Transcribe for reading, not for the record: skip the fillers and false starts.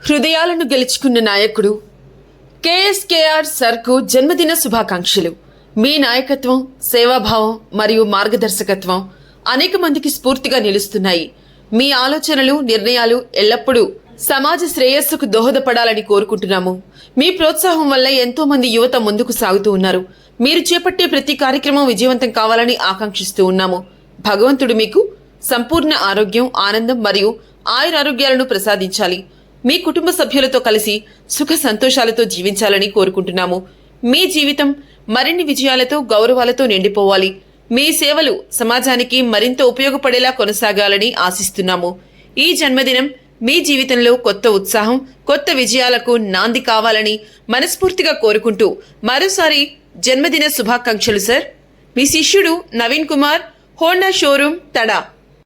హృదయాలను గెలుచుకున్న నాయకుడు కేఎస్కేఆర్ సర్కు జన్మదిన శుభాకాంక్షలు. మీ నాయకత్వం, సేవాభావం మరియు మార్గదర్శకత్వం అనేక మందికి స్ఫూర్తిగా నిలుస్తున్నాయి. మీ ఆలోచనలు, నిర్ణయాలు ఎల్లప్పుడూ సమాజ శ్రేయస్సుకు దోహదపడాలని కోరుకుంటున్నాము. మీ ప్రోత్సాహం వల్ల ఎంతో మంది యువత ముందుకు సాగుతూ ఉన్నారు. మీరు చేపట్టే ప్రతి కార్యక్రమం విజయవంతం కావాలని ఆకాంక్షిస్తూ ఉన్నాము. భగవంతుడు మీకు సంపూర్ణ ఆరోగ్యం, ఆనందం మరియు ఆయురారోగ్యాలను ప్రసాదించాలి. మీ కుటుంబ సభ్యులతో కలిసి సుఖ సంతోషాలతో జీవించాలని కోరుకుంటున్నాము. మీ జీవితం మరిన్ని విజయాలతో, గౌరవాలతో నిండిపోవాలి. మీ సేవలు సమాజానికి మరింత ఉపయోగపడేలా కొనసాగాలని ఆశిస్తున్నాము. ఈ జన్మదినం మీ జీవితంలో కొత్త ఉత్సాహం, కొత్త విజయాలకు నాంది కావాలని మనస్ఫూర్తిగా కోరుకుంటూ మరోసారి జన్మదిన శుభాకాంక్షలు సార్. మీ శిష్యుడు నవీన్ కుమార్, హోండా షోరూమ్, తడా.